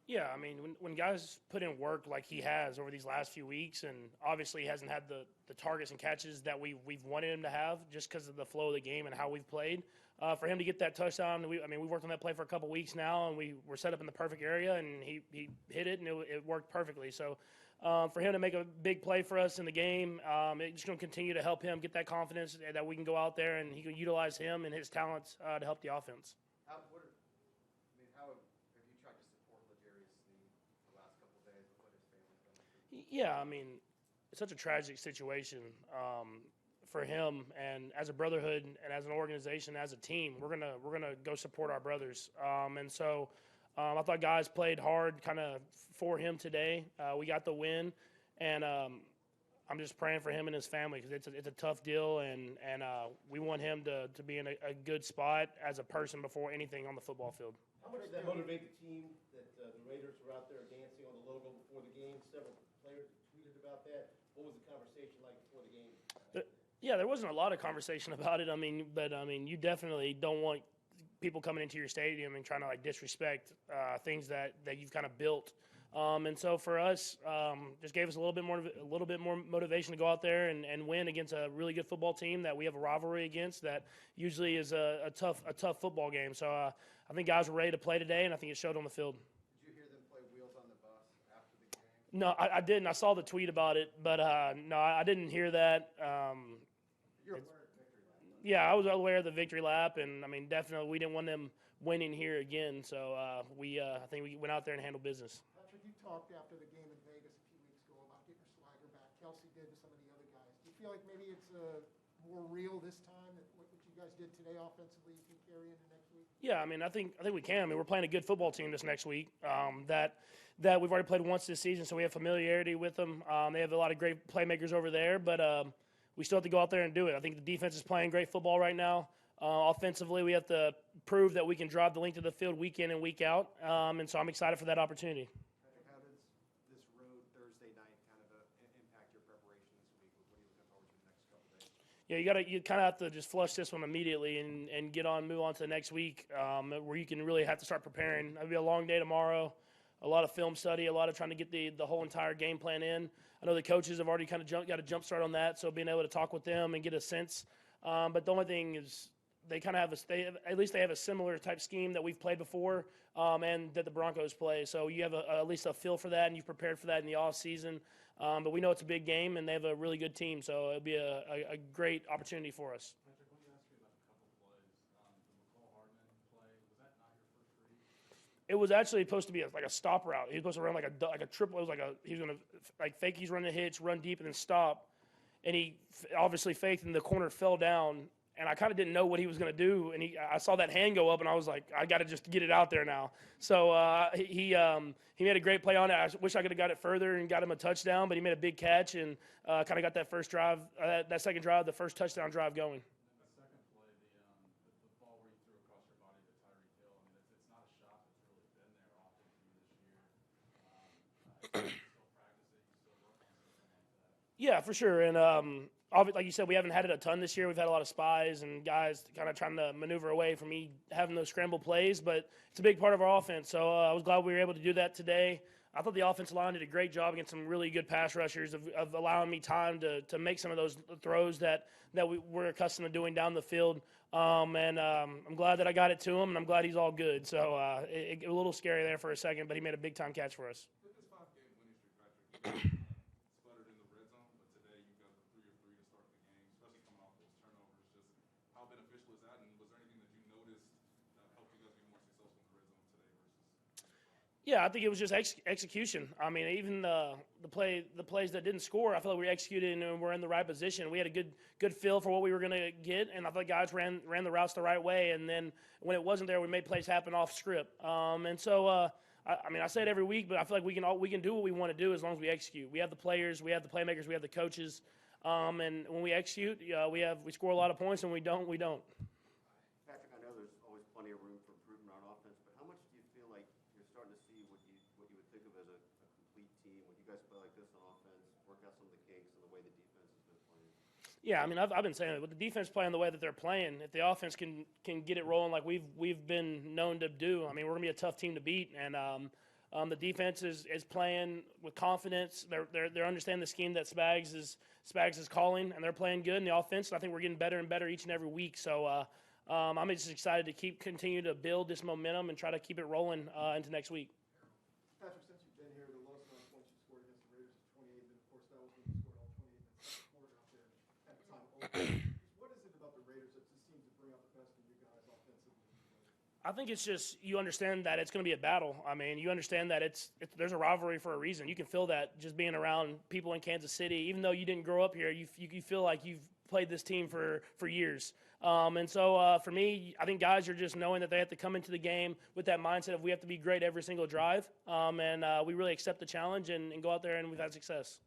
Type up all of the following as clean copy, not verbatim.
Yeah, I mean, when guys put in work like he has over these last few weeks, and obviously he hasn't had the targets and catches that we've wanted him to have just because of the flow of the game and how we've played. For him to get that touchdown, we worked on that play for a couple weeks now, and we were set up in the perfect area, and he hit it, and it worked perfectly. So for him to make a big play for us in the game, it's just going to continue to help him get that confidence that we can go out there and he can utilize him and his talents to help the offense. How have you tried to support Legarius the last couple of days with what his family's going through? Yeah, I mean, it's such a tragic situation for him, and as a brotherhood and as an organization, as a team, we're gonna go support our brothers. And so I thought guys played hard, kind of for him today. We got the win, and I'm just praying for him and his family because it's a tough deal, and we want him to be in a good spot as a person before anything on the football field. How much did that motivate the team that the Raiders were out there dancing on the logo before the game? Several players tweeted about that. What was the conversation like before the game? Yeah, there wasn't a lot of conversation about it. But you definitely don't want people coming into your stadium and trying to disrespect things that you've kind of built. And so for us, just gave us a little bit more motivation to go out there and win against a really good football team that we have a rivalry against. That usually is a tough football game. So I think guys were ready to play today, and I think it showed on the field. Did you hear them play Wheels on the Bus after the game? No, I didn't. I saw the tweet about it, but no, I didn't hear that. You're aware of victory lap. Yeah, I was aware of the victory lap, and definitely we didn't want them winning here again. So I think we went out there and handled business. Patrick, you talked after the game in Vegas a few weeks ago about getting your swagger back. Kelsey did with some of the other guys. Do you feel like maybe it's more real this time that what you guys did today offensively you can carry into next week? Yeah, I think we can. We're playing a good football team this next week. That we've already played once this season, so we have familiarity with them. They have a lot of great playmakers over there, but we still have to go out there and do it. I think the defense is playing great football right now. Offensively, we have to prove that we can drive the length of the field week in and week out, and so I'm excited for that opportunity. Patrick, how does this road Thursday night kind of impact your preparation this week? What are you looking forward to the next couple of days? Yeah, you kind of have to just flush this one immediately and move on to the next week, where you can really have to start preparing. It'll be a long day tomorrow, a lot of film study, a lot of trying to get the whole entire game plan in. I know the coaches have already kind of got a jump start on that, so being able to talk with them and get a sense. But the only thing is they kind of have a similar type scheme that we've played before, and that the Broncos play. So you have at least a feel for that, and you've prepared for that in the off season. But we know it's a big game, and they have a really good team, so it'll be a great opportunity for us. Patrick, let me ask you about a couple plays. The McCall Hardman play, was that not your first read? It was actually supposed to be like a stop route. He was supposed to run like a triple. It was he was going to fake he's running a hitch, run deep, and then stop. And he obviously faked, and the corner fell down. And I kind of didn't know what he was going to do. And I saw that hand go up, and I was like, I got to just get it out there now. So he made a great play on it. I wish I could have got it further and got him a touchdown, but he made a big catch and kind of got that first drive, that second drive, the first touchdown drive going. The second play, the ball where you threw across your body to Tyreek Hill, it's not a shot that's really been there often for you this year. You still practice it, you still work on something like that. Yeah, for sure. And like you said, we haven't had it a ton this year. We've had a lot of spies and guys kind of trying to maneuver away from me having those scramble plays, but it's a big part of our offense. So I was glad we were able to do that today. I thought the offensive line did a great job against some really good pass rushers of allowing me time to make some of those throws that we're accustomed to doing down the field. And I'm glad that I got it to him, and I'm glad he's all good. So it was a little scary there for a second, but he made a big-time catch for us. With this 5-game winning streak, Patrick, sputtered in the red zone, but today you got the 3 of 3 to start the game, especially coming off those turnovers. Just how beneficial is that, and was there anything that you noticed that helped you guys be more successful in the red zone today versus? Yeah, I think it was just execution. Even the plays that didn't score, I feel like we executed and we're in the right position. We had a good feel for what we were going to get, and I thought guys ran the routes the right way. And then when it wasn't there, we made plays happen off script. And so I say it every week, but I feel like we can do what we want to do as long as we execute. We have the players, we have the playmakers, we have the coaches, and when we execute, we score a lot of points, and we don't. Patrick, I know there's always plenty of room for improvement on offense, but how much do you feel like you're starting to see what you would think of as a complete team when you guys play like this on offense, work out some of the kinks and the way the defense has been playing? Yeah, I've been saying it. With the defense playing the way that they're playing, if the offense can get it rolling like we've been known to do, we're going to be a tough team to beat. And The defense is playing with confidence. They're understanding the scheme that Spags is calling, and they're playing good in the offense. And I think we're getting better and better each and every week. So I'm just excited to continue to build this momentum and try to keep it rolling into next week. Patrick, since you've been here, the lowest amount of points you scored against the Raiders is 28, and of course that was when you scored all 28 in the second quarter out there at the time. What is it about the Raiders that just seems to bring out the best in you guys offensively? I think it's just you understand that it's going to be a battle. I mean, you understand that there's a rivalry for a reason. You can feel that just being around people in Kansas City. Even though you didn't grow up here, you feel like you've played this team for years. And so for me, I think guys are just knowing that they have to come into the game with that mindset of we have to be great every single drive. And we really accept the challenge and go out there, and we've had success.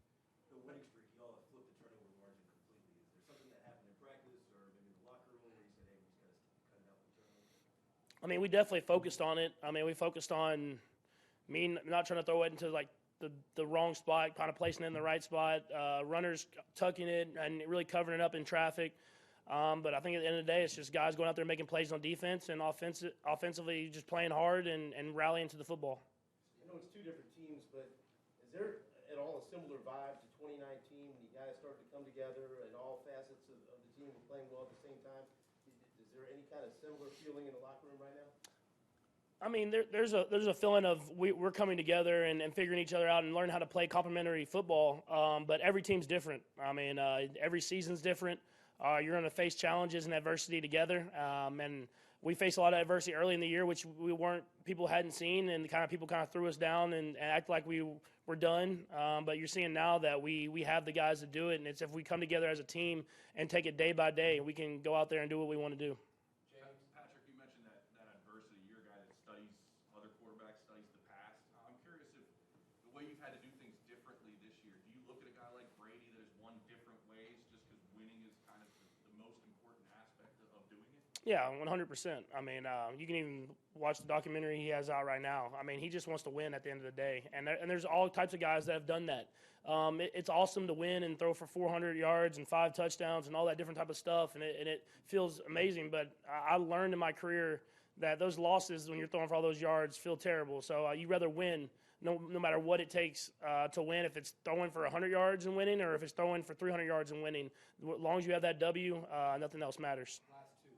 The winning streak, y'all have flipped the turnover margin completely. Is there something that happened in practice or maybe in the locker room where you said, hey, we just got to cut it out with turnovers? I mean, we definitely focused on it. I mean, we focused on me not trying to throw it into like the wrong spot, kind of placing it in the right spot, runners tucking it and really covering it up in traffic. But I think at the end of the day, it's just guys going out there making plays on defense and offensively just playing hard and rallying to the football. I know it's two different teams, but is there at all a similar vibe to 2019 when you guys started to come together and all facets of the team were playing well at the same time? Is there any kind of similar feeling in the locker room right now? I mean, there's a feeling of we're coming together and figuring each other out and learning how to play complementary football. But every team's different. I mean, every season's different. You're going to face challenges and adversity together. And we faced a lot of adversity early in the year, which people hadn't seen, and people threw us down and act like we were done. But you're seeing now that we have the guys to do it, and it's if we come together as a team and take it day by day, we can go out there and do what we want to do. Patrick, you mentioned that adversity. You're a guy that studies other quarterbacks, studies the past. I'm curious if the way you've had to do things differently this year, do you look at a guy like Brady that has won different ways just because winning is kind of the most important aspect of doing it? Yeah, 100%. I mean, you can even watch the documentary he has out right now. I mean, he just wants to win at the end of the day. And there's all types of guys that have done that. It's awesome to win and throw for 400 yards and 5 touchdowns and all that different type of stuff, and it feels amazing. But I learned in my career that those losses, when you're throwing for all those yards, feel terrible. So you'd rather win no matter what it takes to win, if it's throwing for 100 yards and winning or if it's throwing for 300 yards and winning. As long as you have that W, nothing else matters. Last two.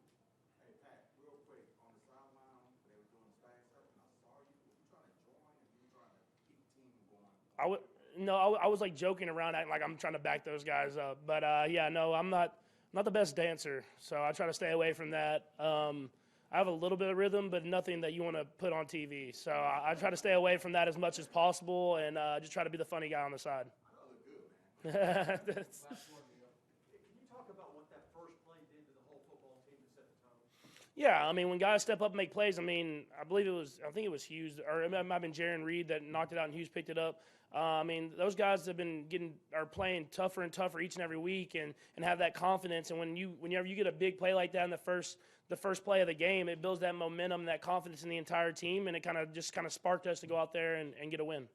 Hey, Pat, real quick, on the sideline, they were doing the stag stuff, and I saw you. Were you trying to join, or were you trying to keep the team going? I was like joking around, acting like I'm trying to back those guys up. But yeah, no, I'm not the best dancer, so I try to stay away from that. I have a little bit of rhythm, but nothing that you want to put on TV. So I try to stay away from that as much as possible and just try to be the funny guy on the side. I know it looked good, man. That's- Last one, Leo. Can you talk about what that first play did to the whole football team to set the tone? Yeah, I mean, when guys step up and make plays, I think it was Hughes, or it might have been Jaron Reed that knocked it out and Hughes picked it up. I mean, those guys have been are playing tougher and tougher each and every week and have that confidence. And whenever you get a big play like that in the first play of the game, it builds that momentum, that confidence in the entire team, and it kind of sparked us to go out there and get a win.